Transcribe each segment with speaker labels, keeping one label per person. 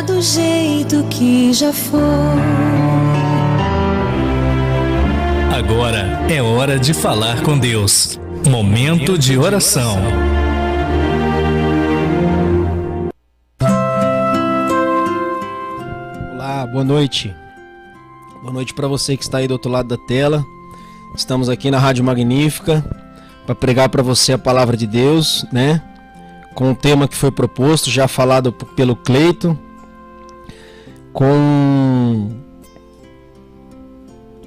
Speaker 1: do jeito que já foi.
Speaker 2: Agora é hora de falar com Deus. Momento de oração.
Speaker 3: Olá, boa noite. Boa noite para você que está aí do outro lado da tela. Estamos aqui na Rádio Magnífica para pregar para você a palavra de Deus, né? Com o tema que foi proposto, já falado pelo Cleito, com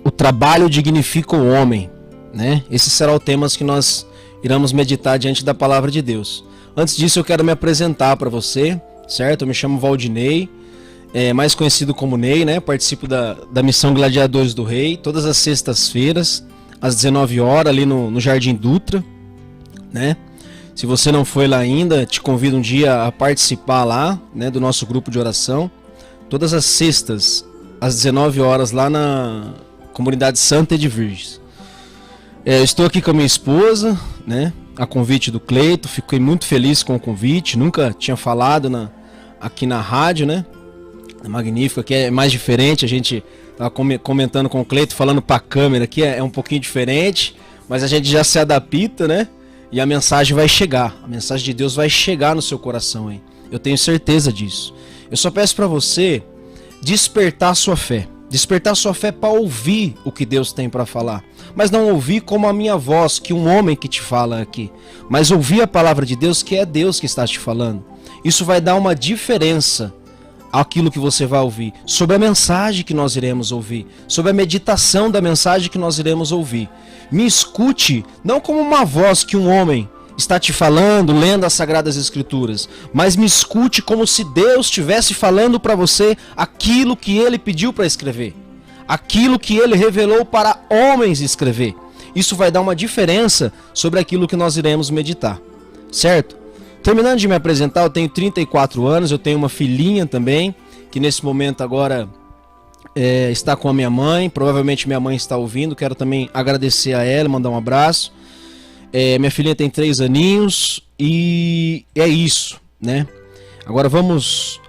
Speaker 3: o trabalho dignifica o homem, né? Esse será o tema que nós iremos meditar diante da palavra de Deus. Antes disso, eu quero me apresentar para você, certo? Eu me chamo Valdinei, mais conhecido como Ney, né? Participo da Missão Gladiadores do Rei, todas as sextas-feiras, às 19 horas, ali no Jardim Dutra, né? Se você não foi lá ainda, te convido um dia a participar lá, né, do nosso grupo de oração. Todas as sextas, às 19 horas, lá na comunidade Santa de Virgens. Estou aqui com a minha esposa, né, a convite do Cleito. Fiquei muito feliz com o convite. Nunca tinha falado aqui na rádio, né, na Magnífica, que é mais diferente. A gente estava comentando com o Cleito, falando para a câmera aqui, é um pouquinho diferente, mas a gente já se adapta, né? E a mensagem vai chegar, a mensagem de Deus vai chegar no seu coração, hein? Eu tenho certeza disso. Eu só peço para você despertar sua fé para ouvir o que Deus tem para falar, mas não ouvir como a minha voz, que um homem que te fala aqui, mas ouvir a palavra de Deus, que é Deus que está te falando. Isso vai dar uma diferença aquilo que você vai ouvir, sobre a mensagem que nós iremos ouvir, sobre a meditação da mensagem que nós iremos ouvir. Me escute, não como uma voz que um homem está te falando, lendo as Sagradas Escrituras, mas me escute como se Deus estivesse falando para você aquilo que Ele pediu para escrever, aquilo que Ele revelou para homens escrever. Isso vai dar uma diferença sobre aquilo que nós iremos meditar, certo? Terminando de me apresentar, eu tenho 34 anos, eu tenho uma filhinha também, que nesse momento agora está com a minha mãe. Provavelmente minha mãe está ouvindo, quero também agradecer a ela, mandar um abraço. Minha filhinha tem 3 aninhos e é isso, né? Agora vamos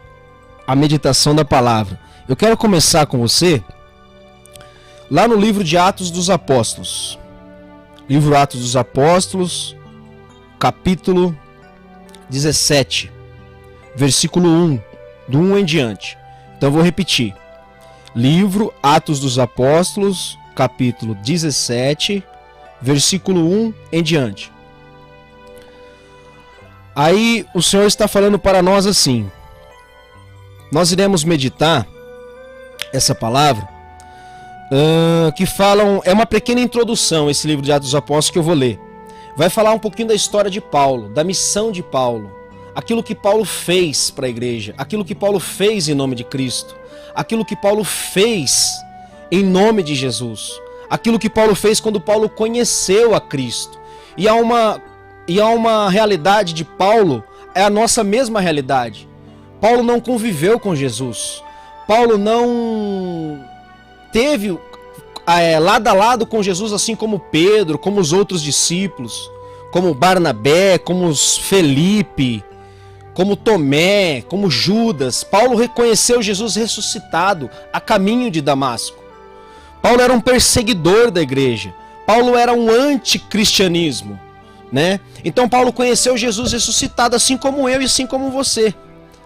Speaker 3: à meditação da palavra. Eu quero começar com você lá no livro de Atos dos Apóstolos. Livro Atos dos Apóstolos, capítulo 17, versículo 1, do 1 em diante. Então eu vou repetir. Livro Atos dos Apóstolos, capítulo 17, versículo 1 em diante. Aí o Senhor está falando para nós assim. Nós iremos meditar essa palavra, que falam, é uma pequena introdução, esse livro de Atos dos Apóstolos que eu vou ler. Vai falar um pouquinho da história de Paulo, da missão de Paulo, aquilo que Paulo fez para a igreja, aquilo que Paulo fez em nome de Cristo, aquilo que Paulo fez em nome de Jesus, aquilo que Paulo fez quando Paulo conheceu a Cristo. E há uma realidade de Paulo, é a nossa mesma realidade. Paulo não conviveu com Jesus, Paulo não teve lado a lado com Jesus, assim como Pedro, como os outros discípulos, como Barnabé, como os Felipe, como Tomé, como Judas. Paulo reconheceu Jesus ressuscitado a caminho de Damasco. Paulo era um perseguidor da igreja. Paulo era um anticristianismo, né? Então Paulo conheceu Jesus ressuscitado, assim como eu e assim como você,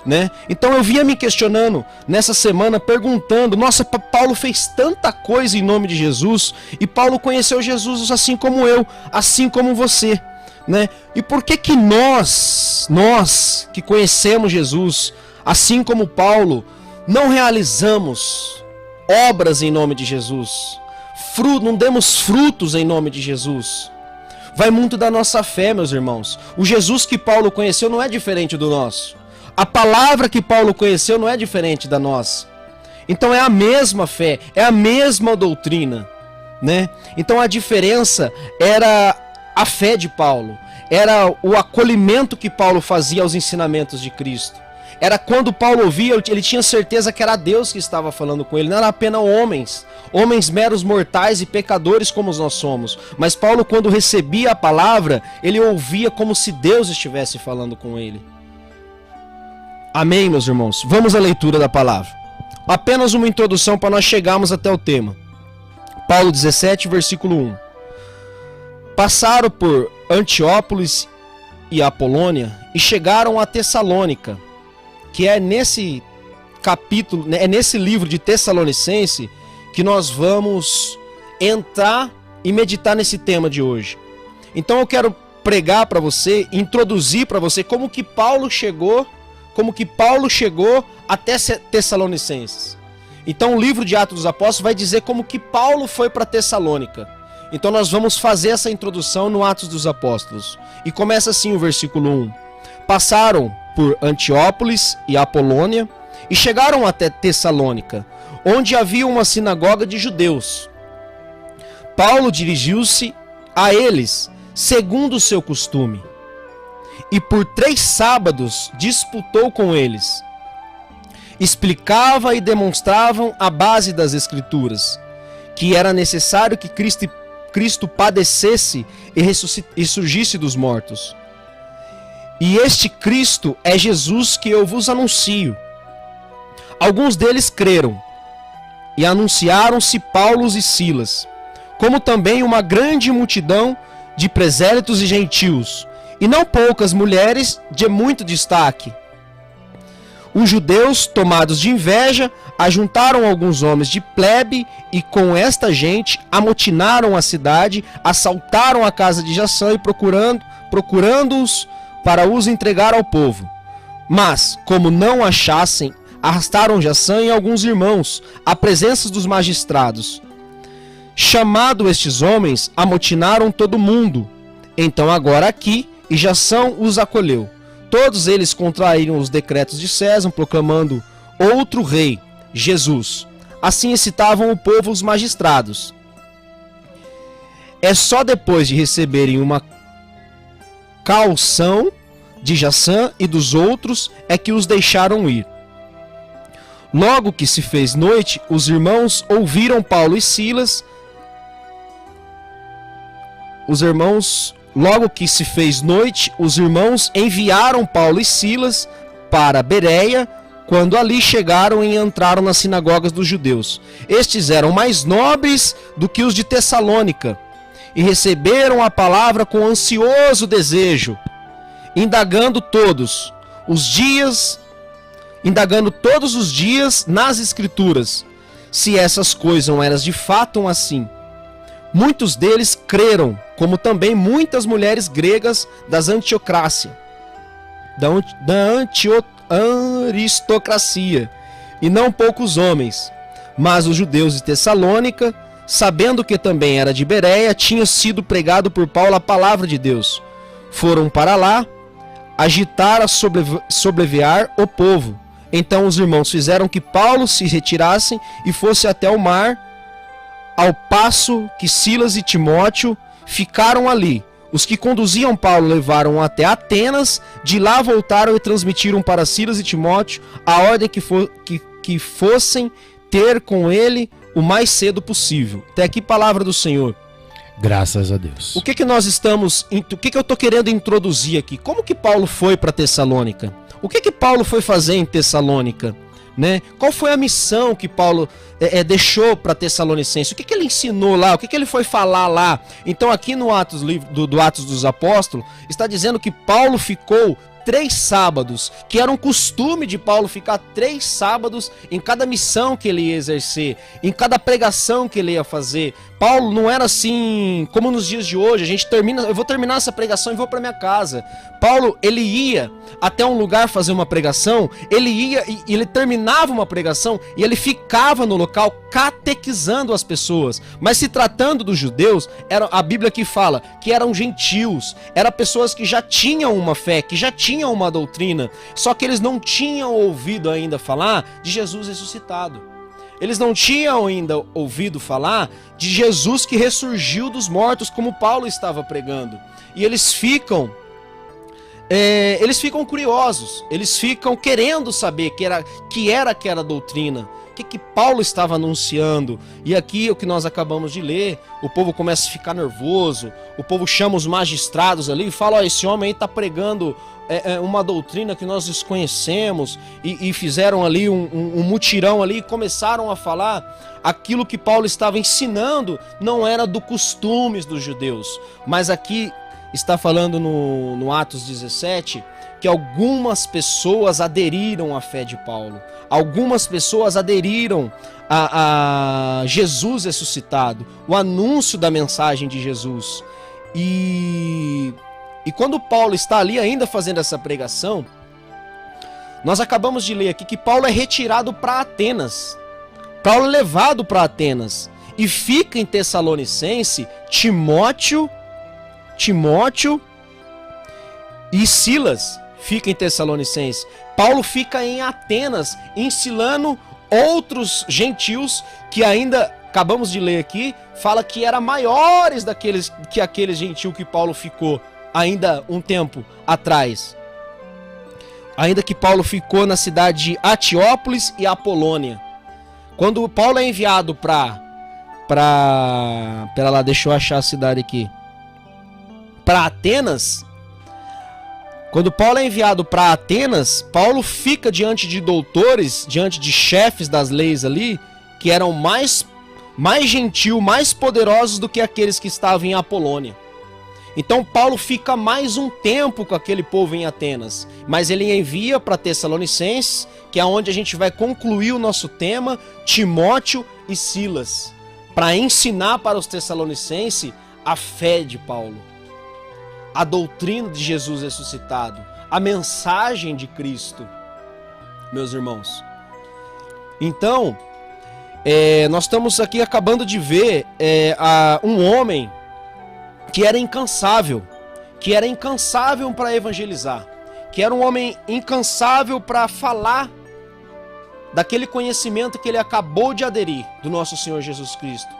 Speaker 3: né? Então eu vinha me questionando nessa semana, perguntando, nossa, Paulo fez tanta coisa em nome de Jesus, e Paulo conheceu Jesus assim como eu, assim como você, né? E por que nós que conhecemos Jesus, assim como Paulo, não realizamos obras em nome de Jesus? Não demos frutos em nome de Jesus? Vai muito da nossa fé, meus irmãos. O Jesus que Paulo conheceu não é diferente do nosso. A palavra que Paulo conheceu não é diferente da nossa. Então é a mesma fé, é a mesma doutrina, né? Então a diferença era a fé de Paulo, era o acolhimento que Paulo fazia aos ensinamentos de Cristo. Era quando Paulo ouvia, ele tinha certeza que era Deus que estava falando com ele, não era apenas homens meros mortais e pecadores como nós somos. Mas Paulo, quando recebia a palavra, ele ouvia como se Deus estivesse falando com ele. Amém, meus irmãos? Vamos à leitura da palavra. Apenas uma introdução para nós chegarmos até o tema. Paulo 17, versículo 1. Passaram por Antiópolis e Apolônia e chegaram a Tessalônica, que é nesse capítulo, é nesse livro de Tessalonicense que nós vamos entrar e meditar nesse tema de hoje. Então eu quero pregar para você, introduzir para você como que Paulo chegou até Tessalonicenses. Então o livro de Atos dos Apóstolos vai dizer como que Paulo foi para Tessalônica. Então nós vamos fazer essa introdução no Atos dos Apóstolos. E começa assim o versículo 1. Passaram por Antiópolis e Apolônia e chegaram até Tessalônica, onde havia uma sinagoga de judeus. Paulo dirigiu-se a eles, segundo o seu costume, e por 3 sábados disputou com eles. Explicava e demonstravam a base das Escrituras, que era necessário que Cristo padecesse e surgisse dos mortos. E este Cristo é Jesus que eu vos anuncio. Alguns deles creram, e anunciaram-se Paulo e Silas, como também uma grande multidão de presélitos e gentios, e não poucas mulheres de muito destaque. Os judeus, tomados de inveja, ajuntaram alguns homens de plebe e com esta gente amotinaram a cidade, assaltaram a casa de Jassã e procurando-os para os entregar ao povo. Mas, como não achassem, arrastaram Jassã e alguns irmãos à presença dos magistrados. Chamado estes homens, amotinaram todo mundo. Então agora aqui, e Jassã os acolheu. Todos eles contraíram os decretos de César, proclamando outro rei, Jesus. Assim excitavam o povo os magistrados. É só depois de receberem uma caução de Jassã e dos outros é que os deixaram ir. Logo que se fez noite, os irmãos ouviram Paulo e Silas. Logo que se fez noite, os irmãos enviaram Paulo e Silas para Bereia, quando ali chegaram e entraram nas sinagogas dos judeus. Estes eram mais nobres do que os de Tessalônica, e receberam a palavra com ansioso desejo, indagando todos os dias nas Escrituras, se essas coisas eram de fato assim. Muitos deles creram, como também muitas mulheres gregas das Antiocrácia, da aristocracia, e não poucos homens. Mas os judeus de Tessalônica, sabendo que também era de Bereia, tinha sido pregado por Paulo a palavra de Deus. Foram para lá, agitar a sobreviar o povo. Então os irmãos fizeram que Paulo se retirasse e fosse até o mar, ao passo que Silas e Timóteo ficaram ali. Os que conduziam Paulo levaram até Atenas, de lá voltaram e transmitiram para Silas e Timóteo a ordem que fossem ter com ele o mais cedo possível. Até aqui palavra do Senhor.
Speaker 4: Graças a Deus.
Speaker 3: O que eu estou querendo introduzir aqui? Como que Paulo foi para Tessalônica? O que Paulo foi fazer em Tessalônica? Né? Qual foi a missão que Paulo deixou para Tessalonicenses? O que ele ensinou lá? O que ele foi falar lá? Então aqui no Atos dos Apóstolos está dizendo que Paulo ficou 3 sábados, que era um costume de Paulo ficar 3 sábados em cada missão que ele ia exercer, em cada pregação que ele ia fazer. Paulo não era assim como nos dias de hoje, eu vou terminar essa pregação e vou para minha casa. Paulo, ele ia até um lugar fazer uma pregação, ele ia e ele terminava uma pregação e ele ficava no local catequizando as pessoas. Mas se tratando dos judeus, a Bíblia que fala que eram gentios, eram pessoas que já tinham uma fé, que já tinham uma doutrina, só que eles não tinham ouvido ainda falar de Jesus ressuscitado. Eles não tinham ainda ouvido falar de Jesus que ressurgiu dos mortos, como Paulo estava pregando. E eles ficam eles ficam curiosos, eles ficam querendo saber que era aquela doutrina, o que Paulo estava anunciando. E aqui o que nós acabamos de ler, o povo começa a ficar nervoso, o povo chama os magistrados ali e fala: esse homem aí está pregando uma doutrina que nós desconhecemos, e fizeram ali um mutirão ali e começaram a falar aquilo que Paulo estava ensinando. Não era do costumes dos judeus, mas aqui está falando no Atos 17 que algumas pessoas aderiram à fé de Paulo, algumas pessoas aderiram a Jesus ressuscitado, o anúncio da mensagem de Jesus. E quando Paulo está ali ainda fazendo essa pregação, nós acabamos de ler aqui que Paulo é retirado para Atenas. Paulo é levado para Atenas e fica em Tessalonicense Timóteo e Silas fica em Tessalonicense. Paulo fica em Atenas ensinando outros gentios que ainda acabamos de ler aqui, fala que eram maiores que aquele gentil que Paulo ficou ainda um tempo atrás. Ainda que Paulo ficou na cidade de Etiópolis e Apolônia. Quando Paulo é enviado para lá, deixa eu achar a cidade aqui. Para Atenas. Quando Paulo é enviado para Atenas, Paulo fica diante de doutores, diante de chefes das leis ali, que eram mais gentil, mais poderosos do que aqueles que estavam em Apolônia. Então Paulo fica mais um tempo com aquele povo em Atenas, mas ele envia para Tessalonicenses, que é onde a gente vai concluir o nosso tema, Timóteo e Silas, para ensinar para os tessalonicenses a fé de Paulo, a doutrina de Jesus ressuscitado, a mensagem de Cristo, meus irmãos. Então, nós estamos aqui acabando de ver um homem que era incansável para evangelizar, que era um homem incansável para falar daquele conhecimento que ele acabou de aderir do nosso Senhor Jesus Cristo,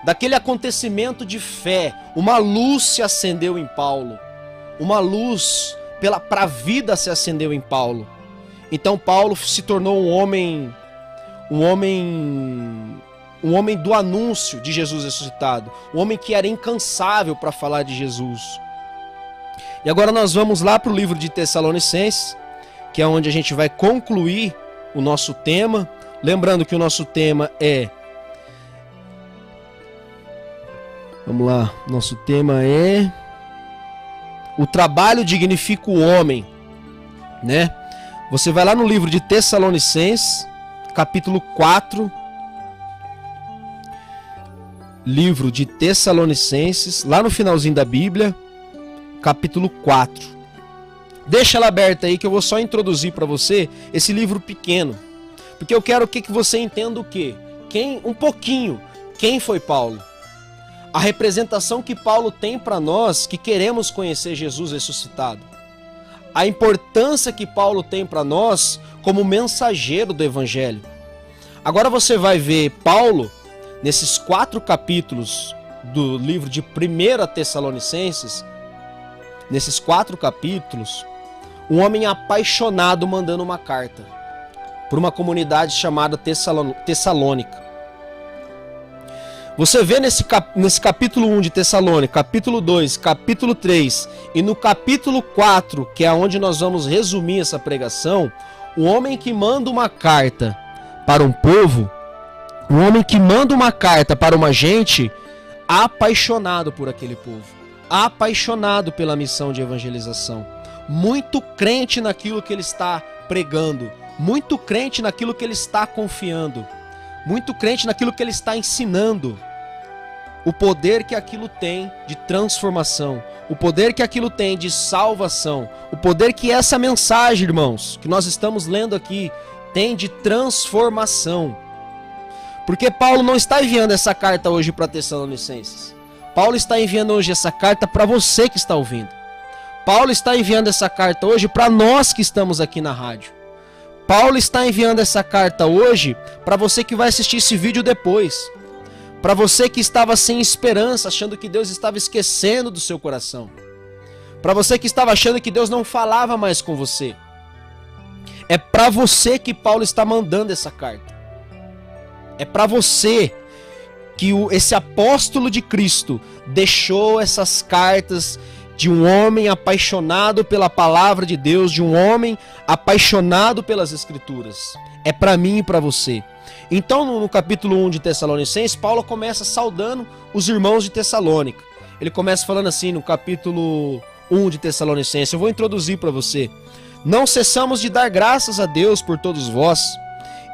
Speaker 3: daquele acontecimento de fé. Uma luz se acendeu em Paulo, uma luz para a vida se acendeu em Paulo. Então Paulo se tornou um homem do anúncio de Jesus ressuscitado, um homem que era incansável para falar de Jesus. E agora nós vamos lá para o livro de Tessalonicenses, que é onde a gente vai concluir o nosso tema. Lembrando que o nosso tema é... Vamos lá, nosso tema é... O trabalho dignifica o homem, né? Você vai lá no livro de Tessalonicenses, capítulo 4... Livro de Tessalonicenses, lá no finalzinho da Bíblia, capítulo 4. Deixa ela aberta aí que eu vou só introduzir para você esse livro pequeno, porque eu quero que você entenda o quê? Um pouquinho, quem foi Paulo? A representação que Paulo tem para nós que queremos conhecer Jesus ressuscitado. A importância que Paulo tem para nós como mensageiro do Evangelho. Agora você vai ver Paulo nesses 4 capítulos do livro de 1 Tessalonicenses, nesses 4 capítulos, um homem apaixonado mandando uma carta para uma comunidade chamada Tessalônica. Você vê nesse capítulo 1 de Tessalônica, capítulo 2, capítulo 3 e no capítulo 4, que é onde nós vamos resumir essa pregação, um homem que manda uma carta para um povo, um homem que manda uma carta para uma gente apaixonado por aquele povo, apaixonado pela missão de evangelização, muito crente naquilo que ele está pregando, muito crente naquilo que ele está confiando, muito crente naquilo que ele está ensinando, o poder que aquilo tem de transformação, o poder que aquilo tem de salvação, o poder que essa mensagem, irmãos, que nós estamos lendo aqui, tem de transformação. Porque Paulo não está enviando essa carta hoje para Tessalonicenses. Paulo está enviando hoje essa carta para você que está ouvindo. Paulo está enviando essa carta hoje para nós que estamos aqui na rádio. Paulo está enviando essa carta hoje para você que vai assistir esse vídeo depois. Para você que estava sem esperança, achando que Deus estava esquecendo do seu coração. Para você que estava achando que Deus não falava mais com você. É para você que Paulo está mandando essa carta. É para você que esse apóstolo de Cristo deixou essas cartas de um homem apaixonado pela palavra de Deus, de um homem apaixonado pelas Escrituras. É para mim e para você. Então, no capítulo 1 de Tessalonicenses, Paulo começa saudando os irmãos de Tessalônica. Ele começa falando assim no capítulo 1 de Tessalonicenses. Eu vou introduzir para você. Não cessamos de dar graças a Deus por todos vós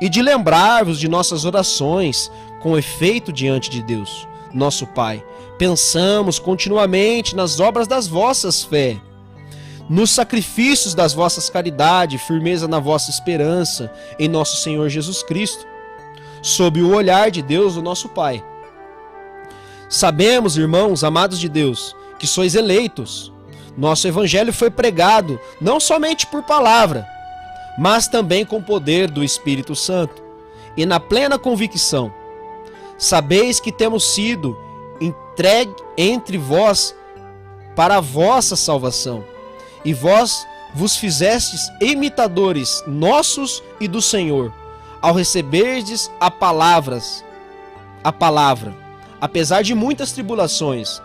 Speaker 3: e de lembrar-vos de nossas orações com efeito diante de Deus, nosso Pai. Pensamos continuamente nas obras das vossas fé, nos sacrifícios das vossas caridades, firmeza na vossa esperança em nosso Senhor Jesus Cristo, sob o olhar de Deus, o nosso Pai. Sabemos, irmãos, amados de Deus, que sois eleitos. Nosso evangelho foi pregado não somente por palavra, mas também com poder do Espírito Santo e na plena convicção. Sabeis que temos sido entregue entre vós para a vossa salvação, e vós vos fizestes imitadores nossos e do Senhor, ao receberdes a palavra, apesar de muitas tribulações,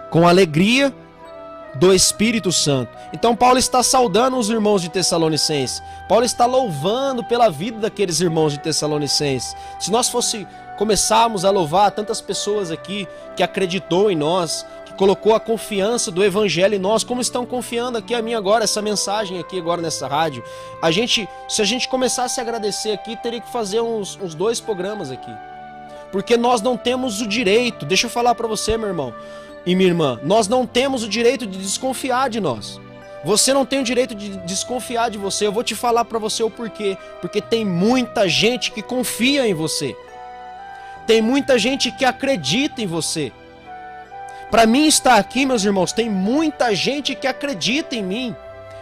Speaker 3: com alegria do Espírito Santo. Então Paulo está saudando os irmãos de Tessalonicenses. Paulo está louvando pela vida daqueles irmãos de Tessalonicenses. Se nós começarmos a louvar tantas pessoas aqui que acreditou em nós, que colocou a confiança do evangelho em nós, como estão confiando aqui a mim agora, essa mensagem aqui agora nessa rádio. Se a gente começasse a agradecer aqui, teria que fazer uns 2 programas aqui. Porque nós não temos o direito, deixa eu falar para você, meu irmão e minha irmã, nós não temos o direito de desconfiar de nós. Você não tem o direito de desconfiar de você. Eu vou te falar para você o porquê. Porque tem muita gente que confia em você. Tem muita gente que acredita em você. Para mim estar aqui, meus irmãos, tem muita gente que acredita em mim,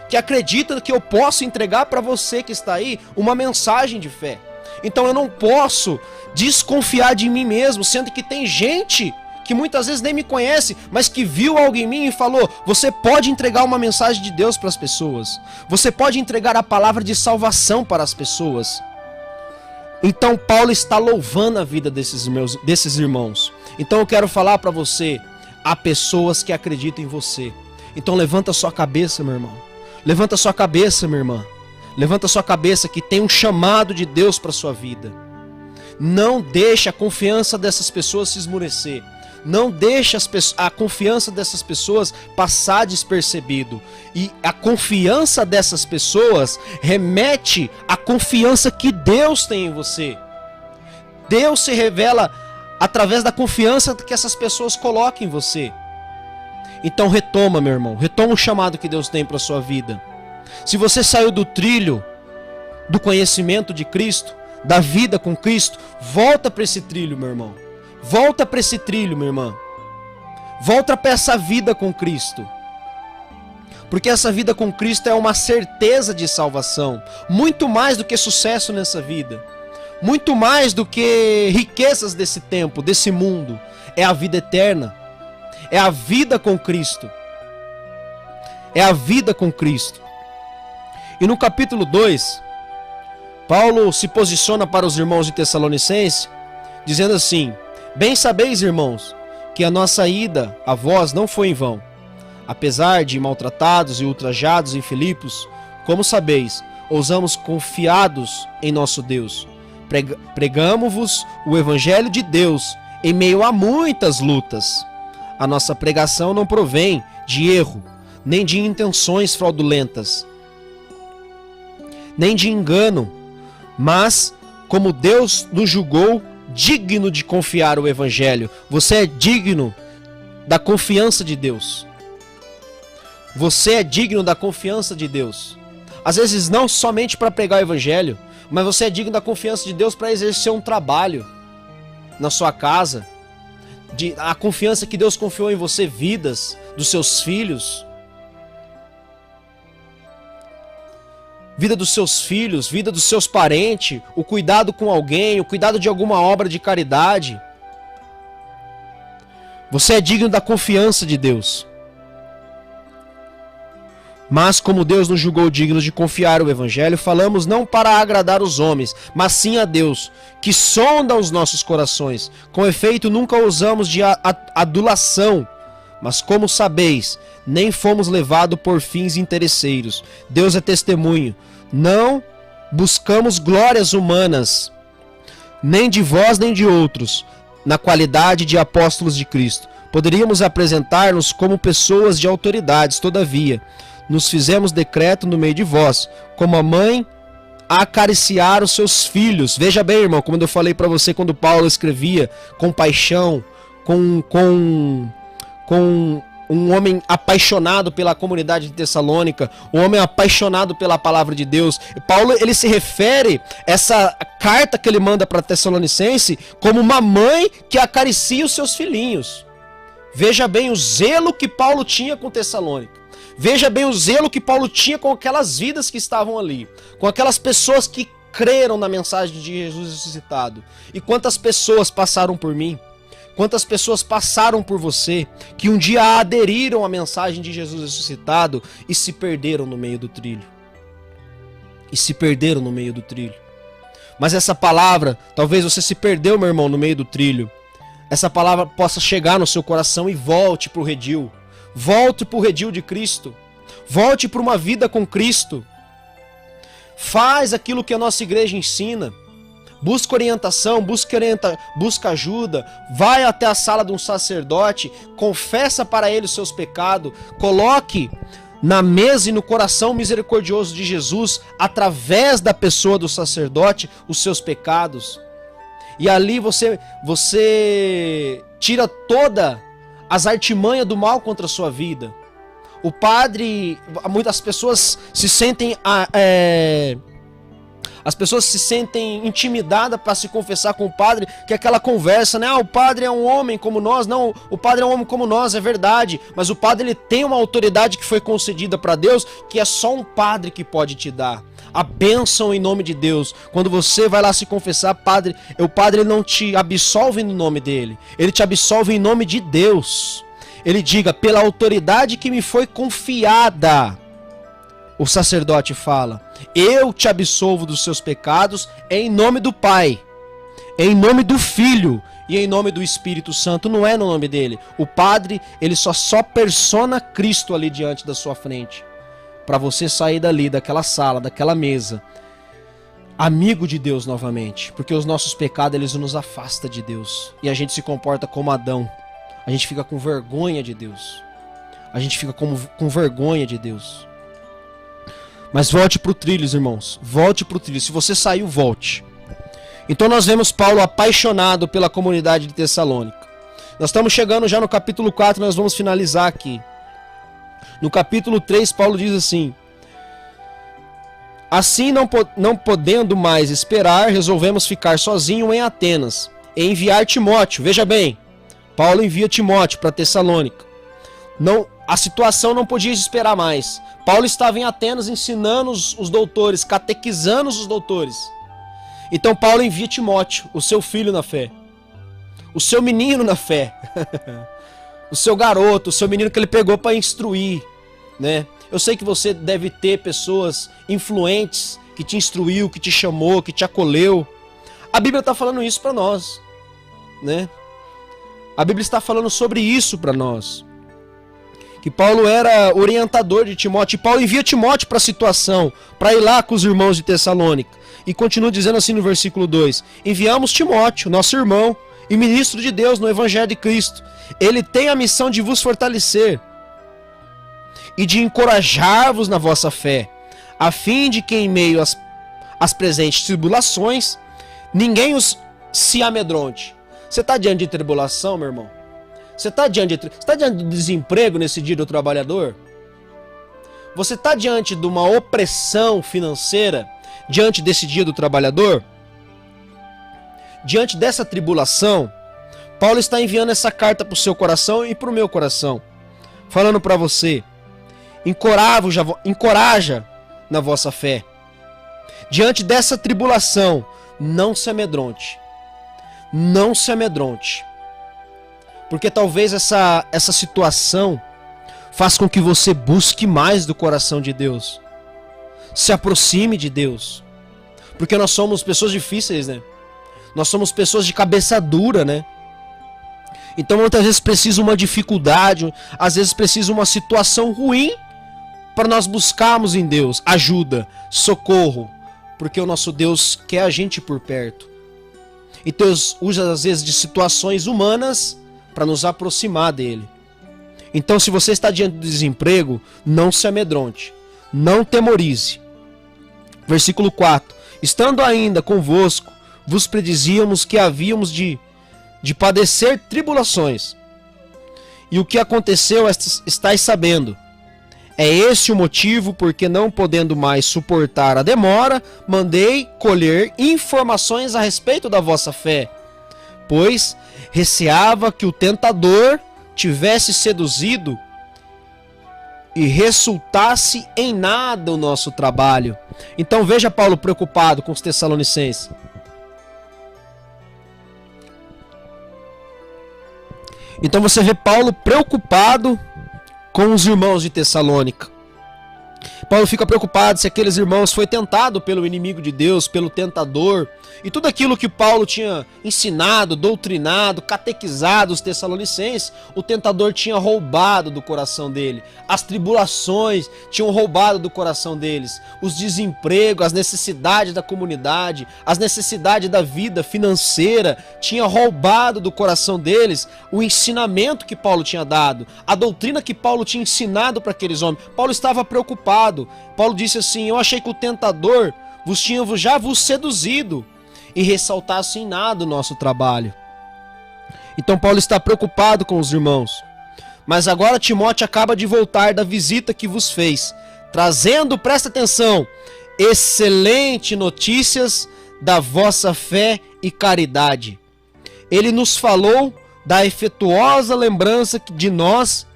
Speaker 3: que acredita que eu posso entregar para você que está aí uma mensagem de fé. Então eu não posso desconfiar de mim mesmo, sendo que tem gente que muitas vezes nem me conhece, mas que viu algo em mim e falou: você pode entregar uma mensagem de Deus para as pessoas. Você pode entregar a palavra de salvação para as pessoas. Então Paulo está louvando a vida desses irmãos. Então eu quero falar para você, há pessoas que acreditam em você. Então levanta sua cabeça, meu irmão. Levanta sua cabeça, minha irmã. Levanta sua cabeça que tem um chamado de Deus para sua vida. Não deixe a confiança dessas pessoas se esmorecer. Não deixe a confiança dessas pessoas passar despercebido. E a confiança dessas pessoas remete à confiança que Deus tem em você. Deus se revela através da confiança que essas pessoas colocam em você. Então retoma, meu irmão. Retoma o chamado que Deus tem para a sua vida. Se você saiu do trilho do conhecimento de Cristo, da vida com Cristo, volta para esse trilho, meu irmão. Volta para esse trilho, minha irmã. Volta para essa vida com Cristo. Porque essa vida com Cristo é uma certeza de salvação. Muito mais do que sucesso nessa vida. Muito mais do que riquezas desse tempo, desse mundo. É a vida eterna. É a vida com Cristo. É a vida com Cristo. E no capítulo 2, Paulo se posiciona para os irmãos de Tessalonicenses, dizendo assim: bem sabeis, irmãos, que a nossa ida a vós não foi em vão. Apesar de maltratados e ultrajados em Filipos, como sabeis, ousamos confiados em nosso Deus. Pregamo-vos o evangelho de Deus em meio a muitas lutas. A nossa pregação não provém de erro, nem de intenções fraudulentas, nem de engano, mas como Deus nos julgou digno de confiar o evangelho. Você é digno da confiança de Deus. Você é digno da confiança de Deus. Às vezes não somente para pregar o evangelho, mas você é digno da confiança de Deus para exercer um trabalho na sua casa. A confiança que Deus confiou em você, vidas dos seus filhos. Vida dos seus filhos, vida dos seus parentes, o cuidado com alguém, o cuidado de alguma obra de caridade. Você é digno da confiança de Deus. Mas como Deus nos julgou dignos de confiar o evangelho, falamos não para agradar os homens, mas sim a Deus, que sonda os nossos corações. Com efeito, nunca usamos de adulação, mas como sabeis, nem fomos levados por fins interesseiros. Deus é testemunho. Não buscamos glórias humanas, nem de vós nem de outros, na qualidade de apóstolos de Cristo. Poderíamos apresentar-nos como pessoas de autoridades, todavia, nos fizemos decreto no meio de vós, como a mãe a acariciar os seus filhos. Veja bem, irmão, como eu falei para você quando Paulo escrevia com paixão, com um homem apaixonado pela comunidade de Tessalônica, um homem apaixonado pela palavra de Deus. Paulo, ele se refere essa carta que ele manda para Tessalonicense como uma mãe que acaricia os seus filhinhos. Veja bem o zelo que Paulo tinha com Tessalônica. Veja bem o zelo que Paulo tinha com aquelas vidas que estavam ali, com aquelas pessoas que creram na mensagem de Jesus ressuscitado. E quantas pessoas passaram por mim, quantas pessoas passaram por você, que um dia aderiram à mensagem de Jesus ressuscitado e se perderam no meio do trilho. Mas essa palavra, talvez você se perdeu, meu irmão, no meio do trilho. Essa palavra possa chegar no seu coração e volte para o redil. Volte para o redil de Cristo. Volte para uma vida com Cristo. Faz aquilo que a nossa igreja ensina. Busca orientação, busca ajuda. Vai até a sala de um sacerdote. Confessa para ele os seus pecados. Coloque na mesa e no coração misericordioso de Jesus, através da pessoa do sacerdote, os seus pecados. E ali você tira toda as artimanhas do mal contra a sua vida. O padre, muitas pessoas se sentem intimidadas para se confessar com o padre, que é aquela conversa, né? O padre é um homem como nós. Não, o padre é um homem como nós, é verdade, mas o padre, ele tem uma autoridade que foi concedida para Deus, que é só um padre que pode te dar. A bênção em nome de Deus. Quando você vai lá se confessar, o padre ele não te absolve no nome dele, ele te absolve em nome de Deus. Ele diga, pela autoridade que me foi confiada, o sacerdote fala, eu te absolvo dos seus pecados em nome do Pai, em nome do Filho e em nome do Espírito Santo. Não é no nome dele. O padre, ele só persona Cristo ali diante da sua frente, para você sair dali, daquela sala, daquela mesa, amigo de Deus novamente. Porque os nossos pecados, eles nos afastam de Deus. E a gente se comporta como Adão. A gente fica com vergonha de Deus. A gente fica com vergonha de Deus. Mas volte para o trilho, irmãos. Volte para o trilho. Se você saiu, volte. Então nós vemos Paulo apaixonado pela comunidade de Tessalônica. Nós estamos chegando já no capítulo 4, nós vamos finalizar aqui. No capítulo 3, Paulo diz assim: assim, não podendo mais esperar, resolvemos ficar sozinhos em Atenas e enviar Timóteo. Veja bem, Paulo envia Timóteo para Tessalônica. A situação não podia esperar mais. Paulo estava em Atenas ensinando os doutores, catequizando os doutores. Então Paulo envia Timóteo, o seu filho na fé, o seu menino na fé. O seu garoto, o seu menino que ele pegou para instruir, né? Eu sei que você deve ter pessoas influentes que te instruiu, que te chamou, que te acolheu. A Bíblia está falando isso para nós, né? A Bíblia está falando sobre isso para nós. Que Paulo era orientador de Timóteo. E Paulo envia Timóteo para a situação, para ir lá com os irmãos de Tessalônica. E continua dizendo assim no versículo 2: enviamos Timóteo, nosso irmão e ministro de Deus no Evangelho de Cristo. Ele tem a missão de vos fortalecer e de encorajar-vos na vossa fé, a fim de que em meio às presentes tribulações, ninguém se amedronte. Você está diante de tribulação, meu irmão? Você está diante do desemprego nesse dia do trabalhador? Você está diante de uma opressão financeira diante desse dia do trabalhador? Diante dessa tribulação, Paulo está enviando essa carta para o seu coração e para o meu coração, falando para você: encoraja na vossa fé. Diante dessa tribulação, não se amedronte. Não se amedronte. Porque talvez essa situação faz com que você busque mais do coração de Deus. Se aproxime de Deus. Porque nós somos pessoas difíceis, né? Nós somos pessoas de cabeça dura, né? Então muitas vezes precisa uma dificuldade, às vezes precisa uma situação ruim para nós buscarmos em Deus ajuda, socorro, porque o nosso Deus quer a gente por perto. E Deus usa às vezes de situações humanas para nos aproximar dele. Então se você está diante do desemprego, não se amedronte, não temorize. Versículo 4: estando ainda convosco, vos predizíamos que havíamos de padecer tribulações. E o que aconteceu estáis sabendo. É esse o motivo porque, não podendo mais suportar a demora, mandei colher informações a respeito da vossa fé, pois receava que o tentador tivesse seduzido e resultasse em nada o nosso trabalho. Então veja Paulo preocupado com os Tessalonicenses. Então você vê Paulo preocupado com os irmãos de Tessalônica. Paulo fica preocupado se aqueles irmãos foi tentado pelo inimigo de Deus, pelo tentador, e tudo aquilo que Paulo tinha ensinado, doutrinado, catequizado os Tessalonicenses, o tentador tinha roubado do coração dele. As tribulações tinham roubado do coração deles. Os desempregos, as necessidades da comunidade, as necessidades da vida financeira tinha roubado do coração deles o ensinamento que Paulo tinha dado, a doutrina que Paulo tinha ensinado para aqueles homens. Paulo estava preocupado. Paulo disse assim: eu achei que o tentador já vos seduzido e ressaltasse em nada o nosso trabalho. Então Paulo está preocupado com os irmãos. Mas agora Timóteo acaba de voltar da visita que vos fez, trazendo, presta atenção, excelente notícias da vossa fé e caridade. Ele nos falou da efetuosa lembrança de nós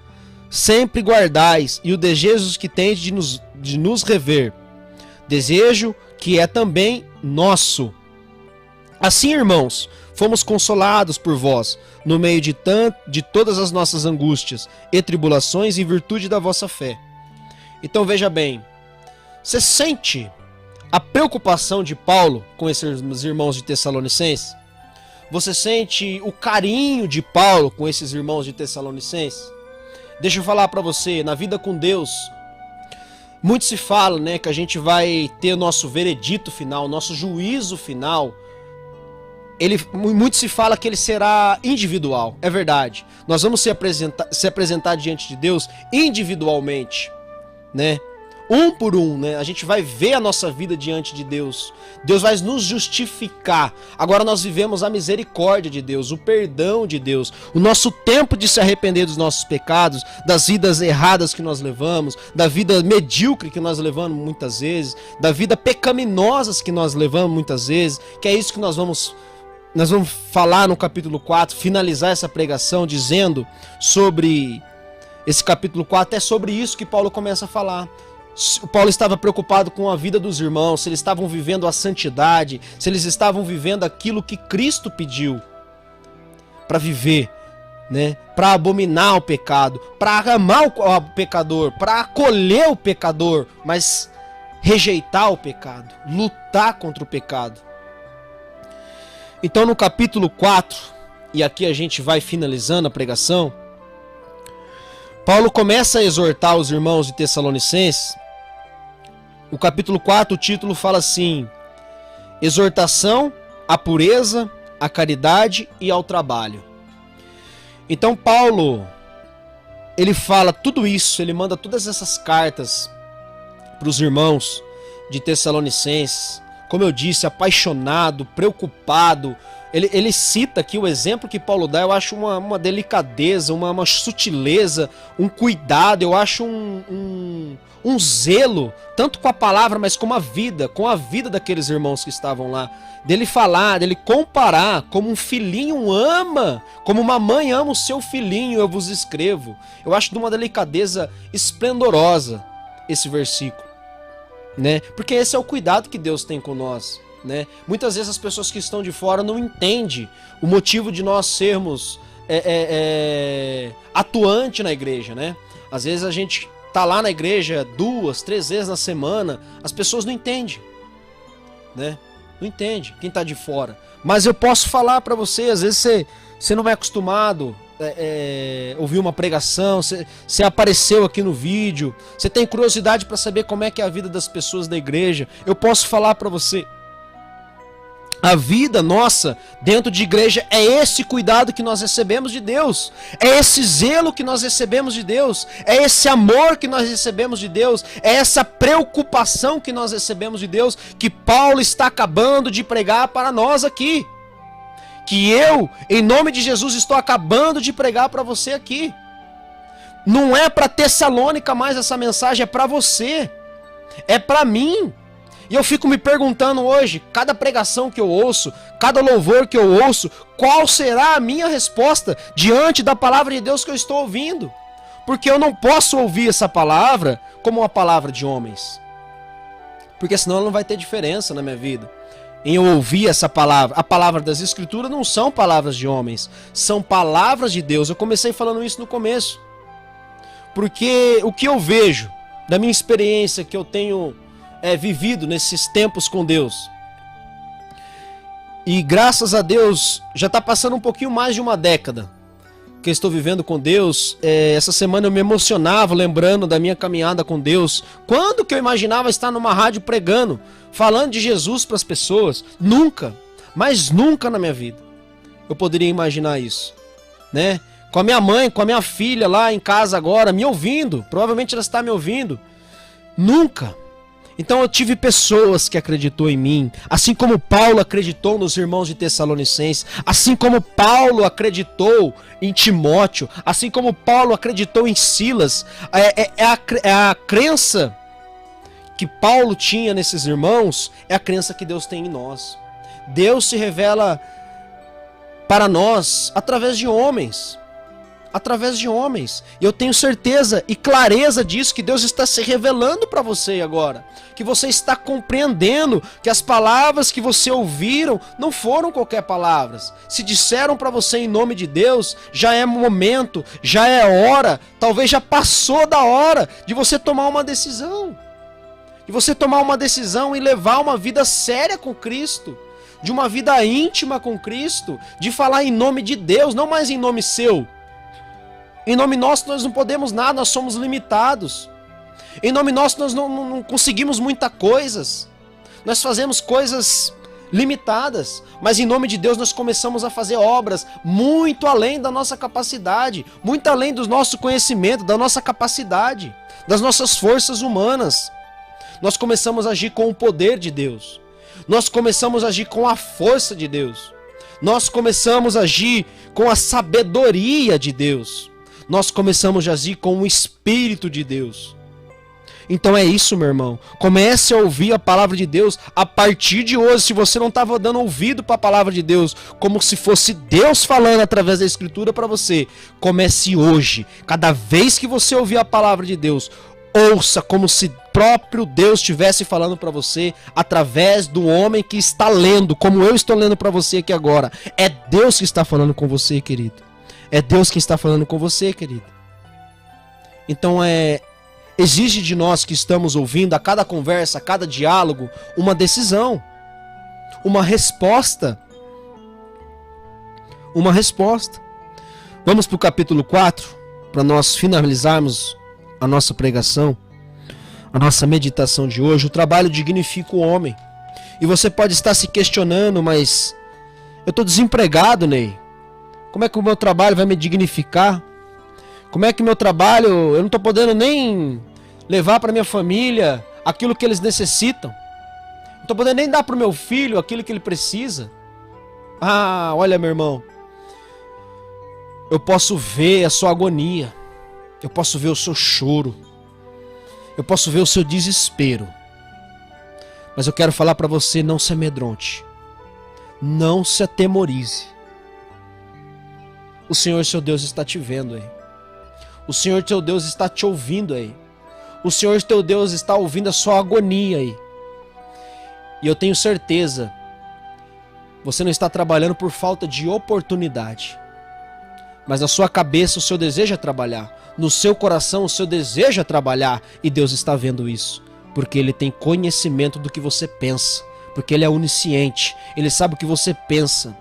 Speaker 3: sempre guardais e o desejo que tendes de nos rever, desejo que é também nosso. Assim, irmãos, fomos consolados por vós, no meio de todas as nossas angústias e tribulações, em virtude da vossa fé. Então veja bem, você sente a preocupação de Paulo com esses irmãos de Tessalonicenses? Você sente o carinho de Paulo com esses irmãos de Tessalonicenses? Deixa eu falar para você, na vida com Deus, muito se fala, né, que a gente vai ter o nosso veredito final, nosso juízo final. Muito se fala que ele será individual, é verdade. Nós vamos se apresentar diante de Deus individualmente, né? Um por um, né? A gente vai ver a nossa vida diante de Deus. Deus vai nos justificar. Agora nós vivemos a misericórdia de Deus, o perdão de Deus, o nosso tempo de se arrepender dos nossos pecados, das vidas erradas que nós levamos, da vida medíocre que nós levamos muitas vezes, da vida pecaminosas que nós levamos muitas vezes, que é isso que nós vamos falar no capítulo 4, finalizar essa pregação dizendo sobre esse capítulo 4, é sobre isso que Paulo começa a falar. Paulo estava preocupado com a vida dos irmãos, se eles estavam vivendo a santidade, se eles estavam vivendo aquilo que Cristo pediu para viver, né? Para abominar o pecado, para amar o pecador, para acolher o pecador, mas rejeitar o pecado, lutar contra o pecado. Então no capítulo 4, e aqui a gente vai finalizando a pregação, Paulo começa a exortar os irmãos de Tessalonicenses. O capítulo 4, o título fala assim: exortação à pureza, à caridade e ao trabalho. Então Paulo, ele fala tudo isso, ele manda todas essas cartas para os irmãos de Tessalonicenses, como eu disse, apaixonado, preocupado. Ele cita aqui o exemplo que Paulo dá, eu acho uma delicadeza, uma sutileza, um cuidado, eu acho um zelo, tanto com a palavra, mas com a vida daqueles irmãos que estavam lá. Dele falar, dele comparar, como um filhinho ama, como uma mãe ama o seu filhinho, eu vos escrevo. Eu acho de uma delicadeza esplendorosa esse versículo, né? Porque esse é o cuidado que Deus tem com nós, né? Muitas vezes as pessoas que estão de fora não entendem o motivo de nós sermos atuante na igreja, né? Às vezes a gente tá lá na igreja 2, 3 vezes na semana, as pessoas não entendem, né? Não entende, quem tá de fora. Mas eu posso falar pra você, às vezes você não é acostumado ouvir uma pregação, você apareceu aqui no vídeo, você tem curiosidade pra saber como é que é a vida das pessoas da igreja. Eu posso falar pra você. A vida nossa dentro de igreja é esse cuidado que nós recebemos de Deus, é esse zelo que nós recebemos de Deus, é esse amor que nós recebemos de Deus, é essa preocupação que nós recebemos de Deus, que Paulo está acabando de pregar para nós aqui. Que eu, em nome de Jesus, estou acabando de pregar para você aqui. Não é para Tessalônica mais essa mensagem, é para você, é para mim. E eu fico me perguntando hoje, cada pregação que eu ouço, cada louvor que eu ouço, qual será a minha resposta diante da palavra de Deus que eu estou ouvindo? Porque eu não posso ouvir essa palavra como uma palavra de homens. Porque senão ela não vai ter diferença na minha vida. Em eu ouvir essa palavra, a palavra das Escrituras não são palavras de homens, são palavras de Deus. Eu comecei falando isso no começo. Porque o que eu vejo, da minha experiência que eu tenho vivido nesses tempos com Deus. E graças a Deus, já está passando um pouquinho mais de uma década que eu estou vivendo com Deus. Essa semana eu me emocionava lembrando da minha caminhada com Deus. Quando que eu imaginava estar numa rádio pregando, falando de Jesus para as pessoas? Nunca, mas nunca na minha vida eu poderia imaginar isso, né? Com a minha mãe, com a minha filha lá em casa agora, me ouvindo, provavelmente ela está me ouvindo. Nunca. Então eu tive pessoas que acreditou em mim, assim como Paulo acreditou nos irmãos de Tessalonicenses, assim como Paulo acreditou em Timóteo, assim como Paulo acreditou em Silas. A crença que Paulo tinha nesses irmãos é a crença que Deus tem em nós. Deus se revela para nós através de homens. Através de homens. E eu tenho certeza e clareza disso, que Deus está se revelando para você agora. Que você está compreendendo que as palavras que você ouviram não foram qualquer palavras. Se disseram para você em nome de Deus, já é momento, já é hora, talvez já passou da hora de você tomar uma decisão. De você tomar uma decisão e levar uma vida séria com Cristo. De uma vida íntima com Cristo. De falar em nome de Deus, não mais em nome seu. Em nome nosso nós não podemos nada, nós somos limitados. Em nome nosso nós não conseguimos muitas coisas. Nós fazemos coisas limitadas. Mas em nome de Deus nós começamos a fazer obras muito além da nossa capacidade. Muito além do nosso conhecimento, da nossa capacidade. Das nossas forças humanas. Nós começamos a agir com o poder de Deus. Nós começamos a agir com a força de Deus. Nós começamos a agir com a sabedoria de Deus. Nós começamos a agir com o Espírito de Deus. Então é isso, meu irmão. Comece a ouvir a palavra de Deus a partir de hoje. Se você não estava dando ouvido para a palavra de Deus, como se fosse Deus falando através da Escritura para você, comece hoje. Cada vez que você ouvir a palavra de Deus, ouça como se próprio Deus estivesse falando para você através do homem que está lendo, como eu estou lendo para você aqui agora. É Deus que está falando com você, querido. É Deus que está falando com você, querido. Então exige de nós que estamos ouvindo a cada conversa, a cada diálogo, uma decisão. Uma resposta. Uma resposta. Vamos para o capítulo 4, para nós finalizarmos a nossa pregação, a nossa meditação de hoje. O trabalho dignifica o homem. E você pode estar se questionando, mas eu estou desempregado, Ney. Como é que o meu trabalho vai me dignificar? Como é que o meu trabalho, eu não estou podendo nem levar para minha família aquilo que eles necessitam? Não estou podendo nem dar para o meu filho aquilo que ele precisa? Ah, olha, meu irmão, eu posso ver a sua agonia, eu posso ver o seu choro, eu posso ver o seu desespero, mas eu quero falar para você, não se amedronte, não se atemorize. O Senhor seu Deus está te vendo aí. O Senhor teu Deus está te ouvindo aí. O Senhor teu Deus está ouvindo a sua agonia aí. E eu tenho certeza, você não está trabalhando por falta de oportunidade. Mas na sua cabeça o seu desejo é trabalhar. No seu coração o seu desejo é trabalhar. E Deus está vendo isso. Porque Ele tem conhecimento do que você pensa. Porque Ele é onisciente. Ele sabe o que você pensa.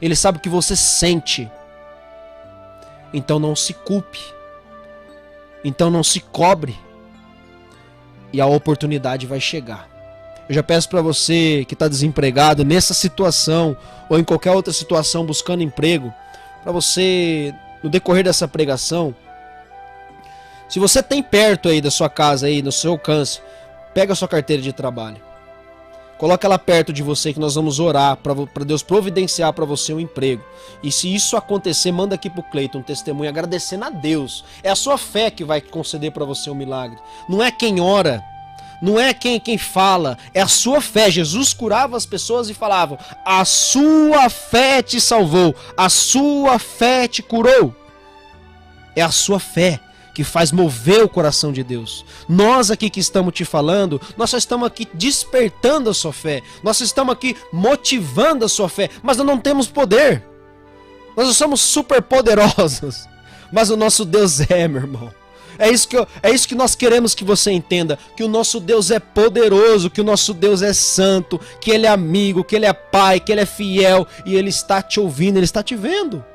Speaker 3: Ele sabe o que você sente. Então não se culpe. Então não se cobre. E a oportunidade vai chegar. Eu já peço para você que está desempregado nessa situação ou em qualquer outra situação buscando emprego, para você, no decorrer dessa pregação, se você tem perto aí da sua casa, aí no seu alcance, pega a sua carteira de trabalho. Coloca ela perto de você que nós vamos orar para Deus providenciar para você um emprego. E se isso acontecer, manda aqui pro Cleiton um testemunho agradecendo a Deus. É a sua fé que vai conceder para você um milagre. Não é quem ora, não é quem fala, é a sua fé. Jesus curava as pessoas e falava: a sua fé te salvou, a sua fé te curou. É a sua fé que faz mover o coração de Deus. Nós aqui que estamos te falando, nós só estamos aqui despertando a sua fé. Nós estamos aqui motivando a sua fé. Mas nós não temos poder. Nós não somos super poderosos. Mas o nosso Deus é, meu irmão. É isso que nós queremos que você entenda. Que o nosso Deus é poderoso, que o nosso Deus é santo, que Ele é amigo, que Ele é pai, que Ele é fiel. E Ele está te ouvindo, Ele está te vendo.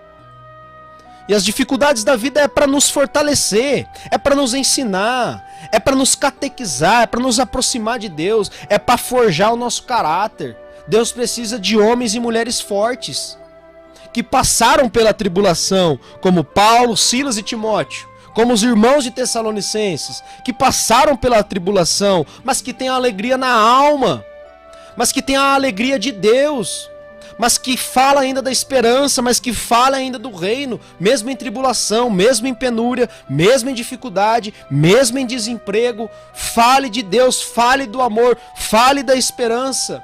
Speaker 3: E as dificuldades da vida é para nos fortalecer, é para nos ensinar, é para nos catequizar, é para nos aproximar de Deus, é para forjar o nosso caráter. Deus precisa de homens e mulheres fortes, que passaram pela tribulação, como Paulo, Silas e Timóteo, como os irmãos de Tessalonicenses, que passaram pela tribulação, mas que têm a alegria na alma, mas que têm a alegria de Deus, mas que fala ainda da esperança, mas que fala ainda do reino, mesmo em tribulação, mesmo em penúria, mesmo em dificuldade, mesmo em desemprego. Fale de Deus, fale do amor, fale da esperança.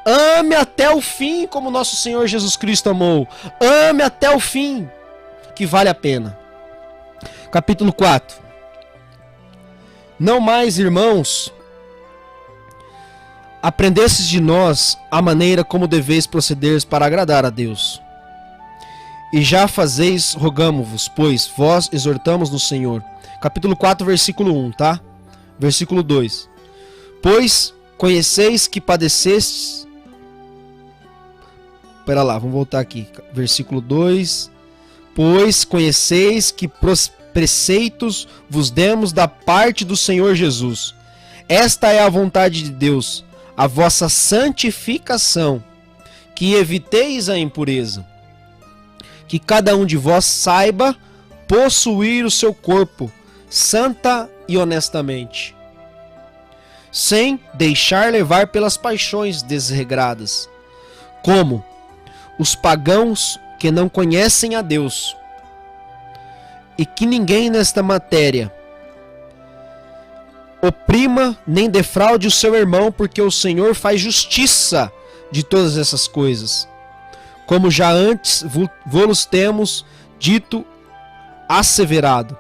Speaker 3: Ame até o fim, como nosso Senhor Jesus Cristo amou. Ame até o fim, que vale a pena. Capítulo 4. Não mais, irmãos, aprendestes de nós a maneira como deveis proceder para agradar a Deus. E já fazeis, rogamo-vos, pois vós exortamos no Senhor. Capítulo 4, versículo 1, tá? Versículo 2. Pois conheceis que padecestes... Pera lá, vamos voltar aqui. Versículo 2. Pois conheceis que preceitos vos demos da parte do Senhor Jesus. Esta é a vontade de Deus, a vossa santificação, que eviteis a impureza, que cada um de vós saiba possuir o seu corpo, santa e honestamente, sem deixar levar pelas paixões desregradas, como os pagãos que não conhecem a Deus, e que ninguém nesta matéria oprima nem defraude o seu irmão, porque o Senhor faz justiça de todas essas coisas. Como já antes vos temos dito, asseverado.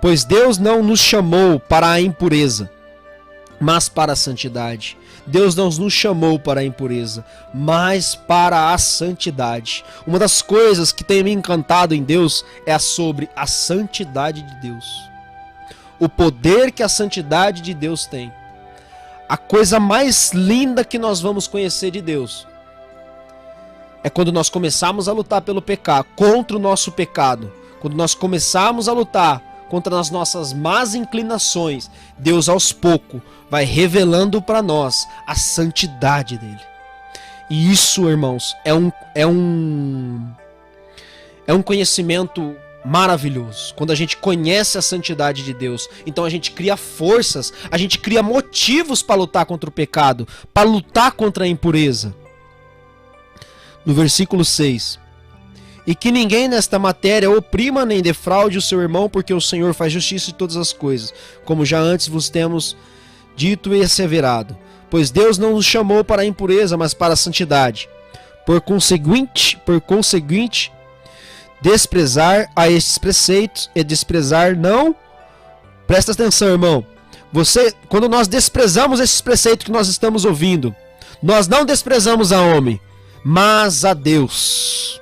Speaker 3: Pois Deus não nos chamou para a impureza, mas para a santidade. Deus não nos chamou para a impureza, mas para a santidade. Uma das coisas que tem me encantado em Deus é sobre a santidade de Deus. O poder que a santidade de Deus tem. A coisa mais linda que nós vamos conhecer de Deus é quando nós começarmos a lutar pelo pecado, contra o nosso pecado. Quando nós começarmos a lutar contra as nossas más inclinações, Deus aos poucos vai revelando para nós a santidade dele. E isso, irmãos, é um conhecimento maravilhoso. Quando a gente conhece a santidade de Deus, então a gente cria forças, a gente cria motivos para lutar contra o pecado, para lutar contra a impureza. No versículo 6. E que ninguém nesta matéria oprima nem defraude o seu irmão, porque o Senhor faz justiça de todas as coisas, como já antes vos temos dito e asseverado. Pois Deus não nos chamou para a impureza, mas para a santidade. Por conseguinte, desprezar a estes preceitos e desprezar não... Presta atenção, irmão. Quando nós desprezamos esses preceitos que nós estamos ouvindo, nós não desprezamos a homem, mas a Deus,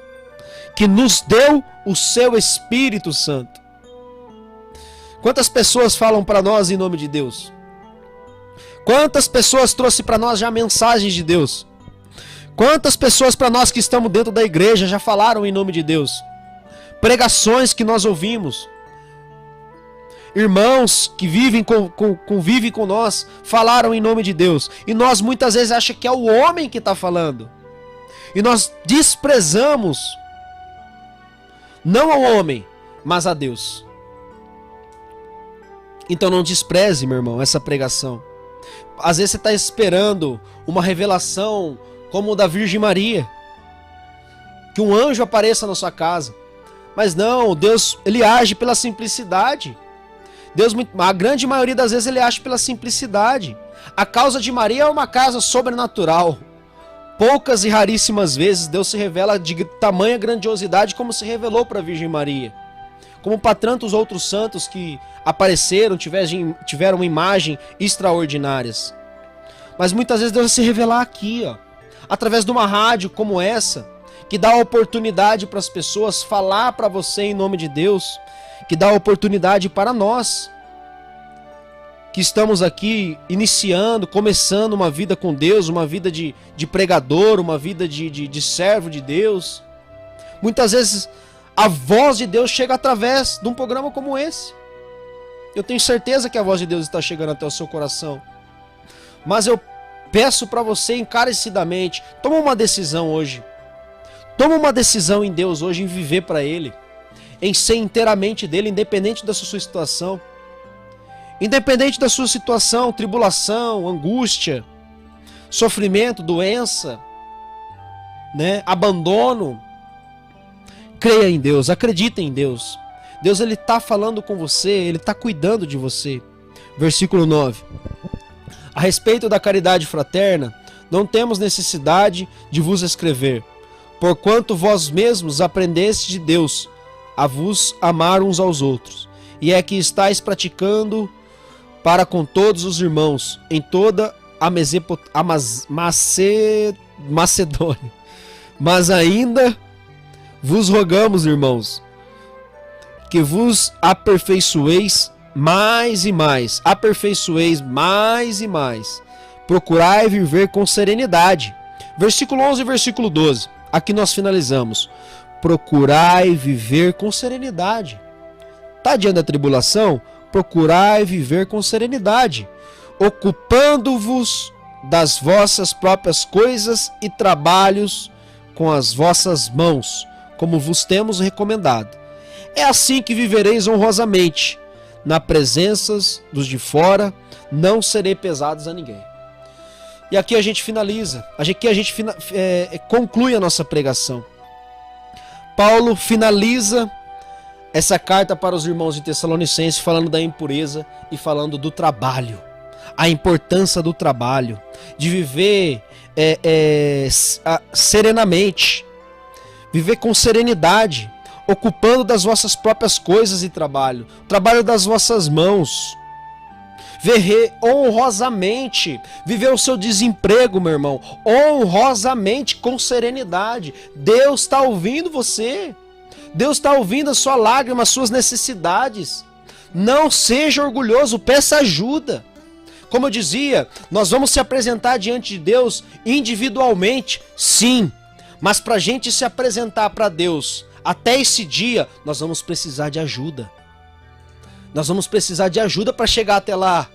Speaker 3: que nos deu o seu Espírito Santo. Quantas pessoas falam para nós em nome de Deus? Quantas pessoas trouxe para nós já mensagens de Deus? Quantas pessoas para nós que estamos dentro da igreja já falaram em nome de Deus? Pregações que nós ouvimos. Irmãos que convivem com nós falaram em nome de Deus. E nós muitas vezes achamos que é o homem que está falando. E nós desprezamos não ao homem, mas a Deus. Então não despreze, meu irmão, essa pregação. Às vezes você está esperando uma revelação como o da Virgem Maria. Que um anjo apareça na sua casa. Mas não, Deus, ele age pela simplicidade. Deus, a grande maioria das vezes, ele age pela simplicidade. A causa de Maria é uma causa sobrenatural. Poucas e raríssimas vezes Deus se revela de tamanha grandiosidade como se revelou para a Virgem Maria. Como para tantos outros santos que apareceram, tiveram imagens extraordinárias. Mas muitas vezes Deus vai se revelar aqui, ó, através de uma rádio como essa, que dá a oportunidade para as pessoas falar para você em nome de Deus, que dá a oportunidade para nós, que estamos aqui iniciando, começando uma vida com Deus, uma vida de pregador, uma vida de servo de Deus. Muitas vezes a voz de Deus chega através de um programa como esse. Eu tenho certeza que a voz de Deus está chegando até o seu coração. Mas eu peço para você encarecidamente, toma uma decisão hoje. Toma uma decisão em Deus hoje, em viver para Ele. Em ser inteiramente dele, independente da sua situação. Independente da sua situação, tribulação, angústia, sofrimento, doença, né, abandono. Creia em Deus, acredita em Deus. Deus, ele está falando com você, ele está cuidando de você. Versículo 9. A respeito da caridade fraterna, não temos necessidade de vos escrever, porquanto vós mesmos aprendestes de Deus a vos amar uns aos outros, e é que estáis praticando para com todos os irmãos em toda a Macedônia. Mas ainda vos rogamos, irmãos, que vos aperfeiçoeis mais e mais, procurai viver com serenidade. Versículo 11 e versículo 12, aqui nós finalizamos. Procurai viver com serenidade. Está diante da tribulação? Procurai viver com serenidade, ocupando-vos das vossas próprias coisas e trabalhos com as vossas mãos, como vos temos recomendado. É assim que vivereis honrosamente, na presença dos de fora, não serei pesados a ninguém. E aqui a gente finaliza, aqui a gente conclui a nossa pregação. Paulo finaliza essa carta para os irmãos de Tessalonicenses falando da impureza e falando do trabalho. A importância do trabalho, de viver serenamente, viver com serenidade, ocupando das vossas próprias coisas e trabalho das vossas mãos. Viver honrosamente, viver o seu desemprego, meu irmão, honrosamente, com serenidade. Deus está ouvindo você, Deus está ouvindo a sua lágrima, as suas necessidades. Não seja orgulhoso, peça ajuda. Como eu dizia, nós vamos se apresentar diante de Deus individualmente, sim, mas para a gente se apresentar para Deus até esse dia, nós vamos precisar de ajuda. Nós vamos precisar de ajuda para chegar até lá.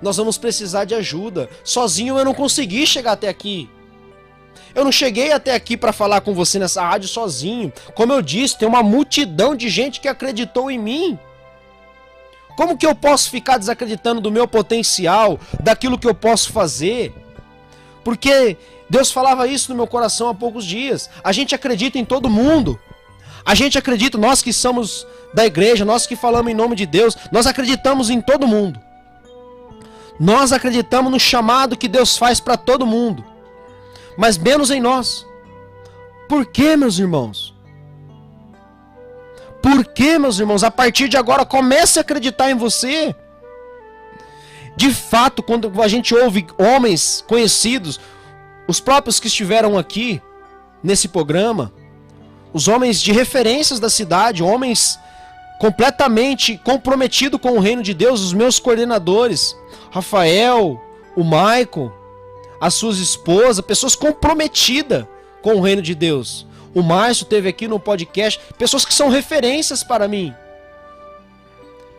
Speaker 3: Nós vamos precisar de ajuda. Sozinho eu não consegui chegar até aqui. Eu não cheguei até aqui para falar com você nessa rádio sozinho. Como eu disse, tem uma multidão de gente que acreditou em mim. Como que eu posso ficar desacreditando do meu potencial, daquilo que eu posso fazer? Porque Deus falava isso no meu coração há poucos dias. A gente acredita em todo mundo. A gente acredita, nós que somos da igreja, nós que falamos em nome de Deus, nós acreditamos em todo mundo. Nós acreditamos no chamado que Deus faz para todo mundo, mas menos em nós. Por quê, meus irmãos? Por quê, meus irmãos? A partir de agora, comece a acreditar em você. De fato, quando a gente ouve homens conhecidos, os próprios que estiveram aqui nesse programa, os homens de referências da cidade, homens completamente comprometidos com o reino de Deus, os meus coordenadores, Rafael, o Maicon, as suas esposas, pessoas comprometidas com o reino de Deus. O Márcio teve aqui no podcast, pessoas que são referências para mim.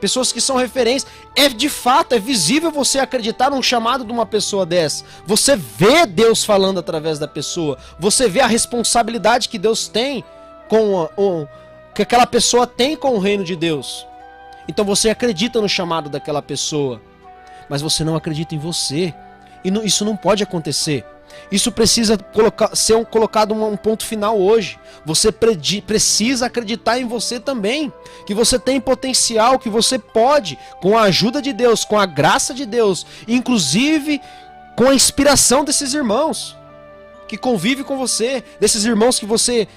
Speaker 3: Pessoas que são referências. É de fato, é visível você acreditar num chamado de uma pessoa dessa. Você vê Deus falando através da pessoa. Você vê a responsabilidade que Deus tem que aquela pessoa tem com o reino de Deus. Então você acredita no chamado daquela pessoa, mas você não acredita em você. E isso não pode acontecer. Isso precisa ser colocado um ponto final hoje. Você precisa acreditar em você também, que você tem potencial, que você pode, com a ajuda de Deus, com a graça de Deus, inclusive com a inspiração desses irmãos que convivem com você, desses irmãos que você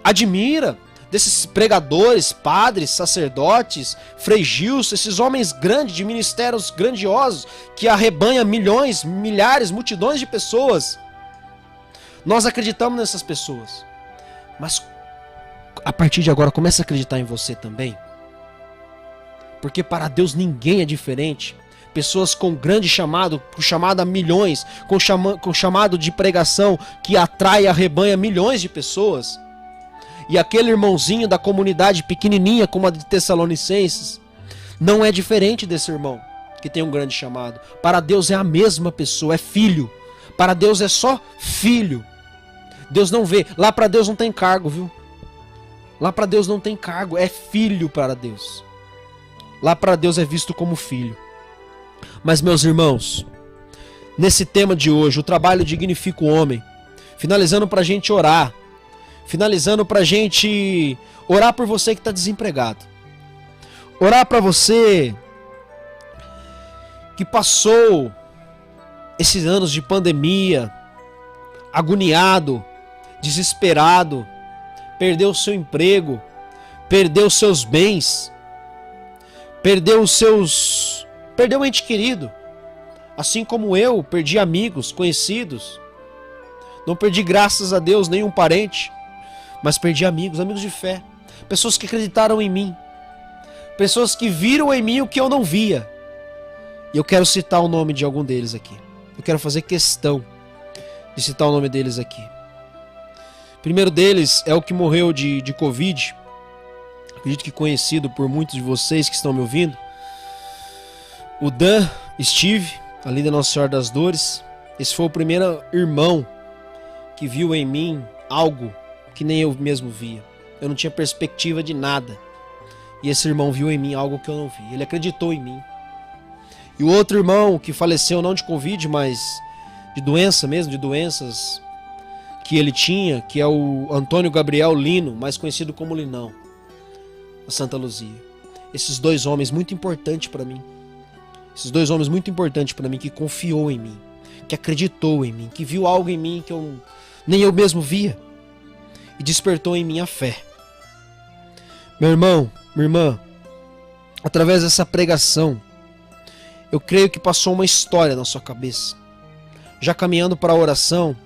Speaker 3: admira, desses pregadores, padres, sacerdotes, Frei Gilson, esses homens grandes, de ministérios grandiosos, que arrebanham milhões, milhares, multidões de pessoas. Nós acreditamos nessas pessoas. Mas a partir de agora, comece a acreditar em você também. Porque para Deus ninguém é diferente. Pessoas com grande chamado, com chamado a milhões, com chamado de pregação que atrai e arrebanha milhões de pessoas. E aquele irmãozinho da comunidade pequenininha como a de Tessalonicenses não é diferente desse irmão que tem um grande chamado. Para Deus é a mesma pessoa, é filho. Para Deus é só filho. Deus não vê. Lá para Deus não tem cargo, viu? Lá para Deus não tem cargo, é filho para Deus. Lá para Deus é visto como filho. Mas meus irmãos, nesse tema de hoje, o trabalho dignifica o homem. Finalizando para a gente orar. Finalizando pra gente orar por você que está desempregado. Orar para você que passou esses anos de pandemia, agoniado, desesperado, perdeu o seu emprego, perdeu os seus bens, perdeu um ente querido. Assim como eu, perdi amigos, conhecidos. Não perdi, graças a Deus, nenhum parente. Mas perdi amigos de fé, pessoas que acreditaram em mim, pessoas que viram em mim o que eu não via. E eu quero citar o nome de algum deles aqui. Eu quero fazer questão de citar o nome deles aqui. O primeiro deles é o que morreu de Covid. Acredito que conhecido por muitos de vocês que estão me ouvindo. O Dan Steve, ali da Nossa Senhora das Dores. Esse foi o primeiro irmão que viu em mim algo que nem eu mesmo via. Eu não tinha perspectiva de nada. E esse irmão viu em mim algo que eu não vi. Ele acreditou em mim. E o outro irmão que faleceu não de Covid, mas de doença mesmo, de doenças que ele tinha, que é o Antônio Gabriel Lino, mais conhecido como Linão, a Santa Luzia. Esses dois homens muito importantes para mim. Esses dois homens muito importantes para mim, que confiou em mim, que acreditou em mim, que viu algo em mim que nem eu mesmo via. E despertou em mim a fé. Meu irmão, minha irmã, através dessa pregação, eu creio que passou uma história na sua cabeça. Já caminhando para a oração,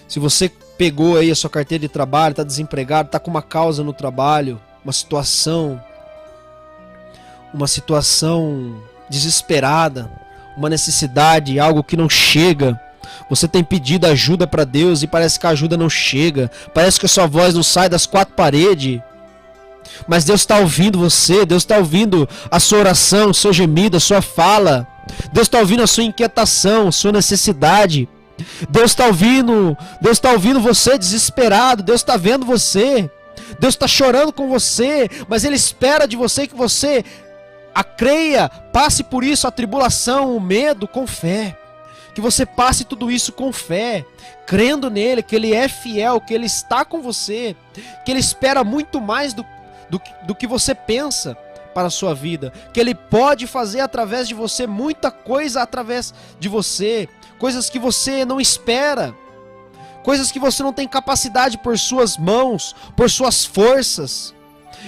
Speaker 3: se você pegou aí a sua carteira de trabalho, está desempregado, está com uma causa no trabalho, uma situação desesperada, uma necessidade, algo que não chega. Você tem pedido ajuda para Deus e parece que a ajuda não chega. Parece que a sua voz não sai das quatro paredes. Mas Deus está ouvindo você. Deus está ouvindo a sua oração, o seu gemido, a sua fala. Deus está ouvindo a sua inquietação, a sua necessidade. Deus está ouvindo você desesperado. Deus está vendo você. Deus está chorando com você. Mas Ele espera de você que você creia, passe por isso, a tribulação, o medo, com fé. Que você passe tudo isso com fé, crendo nele, que ele é fiel, que ele está com você, que ele espera muito mais do que você pensa para a sua vida, que ele pode fazer através de você muita coisa através de você, coisas que você não espera, coisas que você não tem capacidade por suas mãos, por suas forças,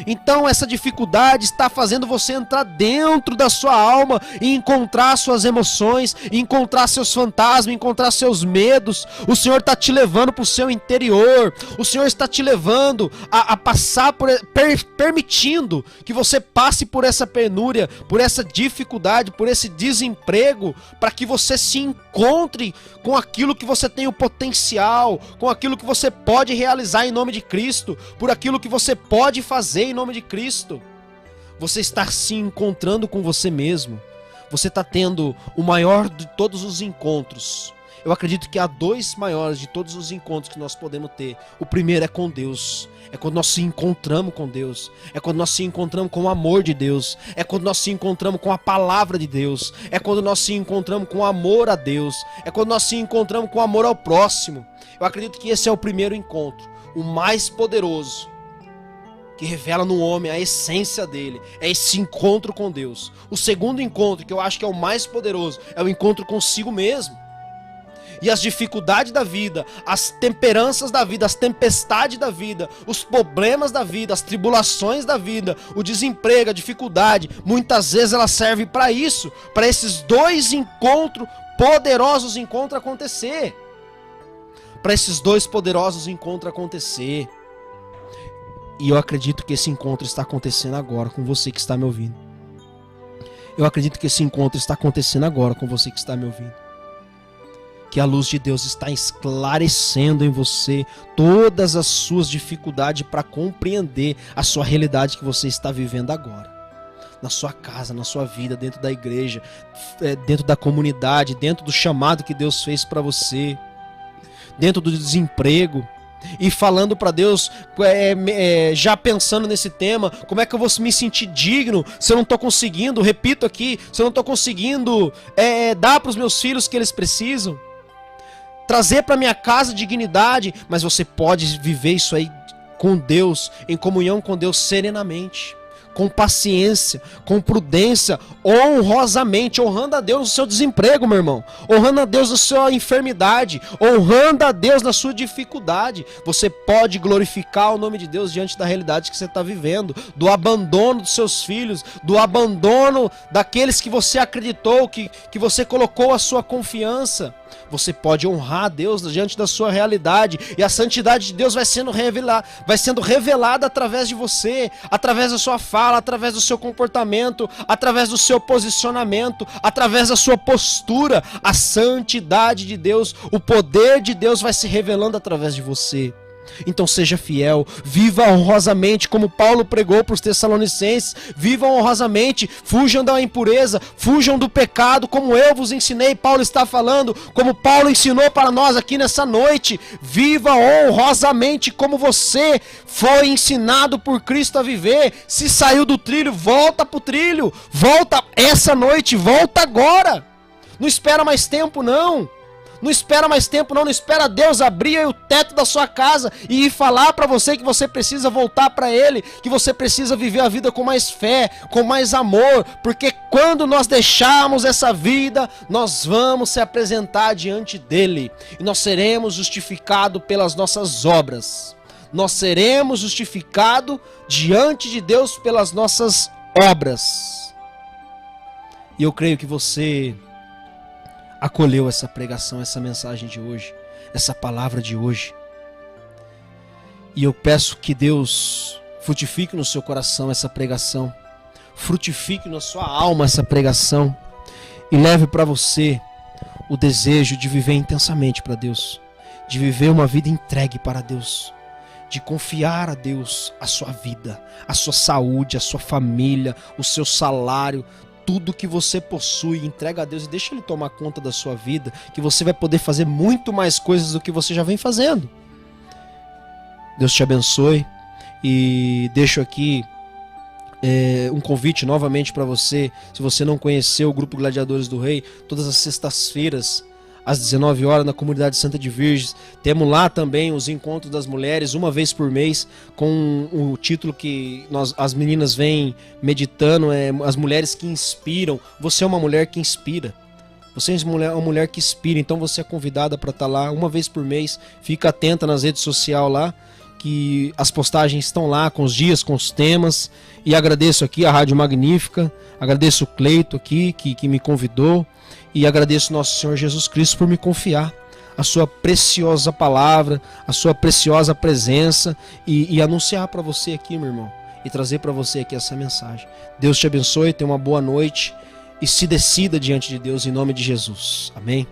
Speaker 3: Então essa dificuldade está fazendo você entrar dentro da sua alma e encontrar suas emoções, encontrar seus fantasmas, encontrar seus medos. O Senhor está te levando para o seu interior. O Senhor está te levando a passar por, permitindo que você passe por essa penúria, por essa dificuldade, por esse desemprego, para que você se encontre com aquilo que você tem o potencial, com aquilo que você pode realizar em nome de Cristo, por aquilo que você pode fazer em nome de Cristo. Você está se encontrando com você mesmo. Você está tendo o maior de todos os encontros. Eu acredito que há dois maiores de todos os encontros que nós podemos ter. O primeiro é com Deus. É quando nós se encontramos com Deus. É quando nós se encontramos com o amor de Deus. É quando nós se encontramos com a palavra de Deus. É quando nós se encontramos com amor a Deus. É quando nós se encontramos com amor ao próximo. Eu acredito que esse é o primeiro encontro, o mais poderoso, que revela no homem a essência dele, é esse encontro com Deus. O segundo encontro, que eu acho que é o mais poderoso, é o encontro consigo mesmo. E as dificuldades da vida, as temperanças da vida, as tempestades da vida, os problemas da vida, as tribulações da vida, o desemprego, a dificuldade, muitas vezes ela serve para isso, para esses dois encontros, poderosos encontros acontecer. Para esses dois poderosos encontros acontecer. E eu acredito que esse encontro está acontecendo agora com você que está me ouvindo. Eu acredito que esse encontro está acontecendo agora com você que está me ouvindo. Que a luz de Deus está esclarecendo em você todas as suas dificuldades para compreender a sua realidade que você está vivendo agora. Na sua casa, na sua vida, dentro da igreja, dentro da comunidade, dentro do chamado que Deus fez para você, dentro do desemprego. E falando para Deus, já pensando nesse tema, como é que eu vou me sentir digno se eu não estou conseguindo, repito aqui, se eu não estou conseguindo dar para os meus filhos o que eles precisam, trazer para minha casa dignidade. Mas você pode viver isso aí com Deus, em comunhão com Deus serenamente, com paciência, com prudência, honrosamente, honrando a Deus no seu desemprego, meu irmão, honrando a Deus na sua enfermidade, honrando a Deus na sua dificuldade. Você pode glorificar o nome de Deus diante da realidade que você está vivendo, do abandono dos seus filhos, do abandono daqueles que você acreditou, que você colocou a sua confiança. Você pode honrar a Deus diante da sua realidade, e a santidade de Deus vai sendo revelada através de você, através da sua fala, através do seu comportamento, através do seu posicionamento, através da sua postura. A santidade de Deus, o poder de Deus vai se revelando através de você. Então seja fiel, viva honrosamente como Paulo pregou para os Tessalonicenses. Vivam honrosamente, fujam da impureza, fujam do pecado, como eu vos ensinei. Paulo está falando, como Paulo ensinou para nós aqui nessa noite. Viva honrosamente como você foi ensinado por Cristo a viver. Se saiu do trilho, volta para o trilho, volta essa noite, volta agora. Não espera mais tempo não. Não espera mais tempo não espera Deus abrir aí o teto da sua casa e falar para você que você precisa voltar para Ele, que você precisa viver a vida com mais fé, com mais amor, porque quando nós deixarmos essa vida, nós vamos se apresentar diante dEle, e nós seremos justificados pelas nossas obras. Nós seremos justificados diante de Deus pelas nossas obras. E eu creio que você acolheu essa pregação, essa mensagem de hoje, essa palavra de hoje. E eu peço que Deus frutifique no seu coração essa pregação, frutifique na sua alma essa pregação, e leve para você o desejo de viver intensamente para Deus, de viver uma vida entregue para Deus, de confiar a Deus a sua vida, a sua saúde, a sua família, o seu salário, tudo que você possui, entrega a Deus e deixa Ele tomar conta da sua vida, que você vai poder fazer muito mais coisas do que você já vem fazendo. Deus te abençoe, e deixo aqui um convite novamente para você. Se você não conheceu o Grupo Gladiadores do Rei, todas as sextas-feiras às 19 horas na comunidade Santa de Virgens, temos lá também os encontros das mulheres, uma vez por mês, com o título que as meninas vêm meditando, as mulheres que inspiram. Você é uma mulher que inspira, você é uma mulher que inspira, então você é convidada para estar lá uma vez por mês. Fica atenta nas redes sociais lá, que as postagens estão lá com os dias, com os temas. E agradeço aqui a Rádio Magnífica, agradeço o Cleito aqui que me convidou. E agradeço nosso Senhor Jesus Cristo por me confiar a sua preciosa palavra, a sua preciosa presença e anunciar para você aqui, meu irmão, e trazer para você aqui essa mensagem. Deus te abençoe, tenha uma boa noite e se decida diante de Deus em nome de Jesus. Amém?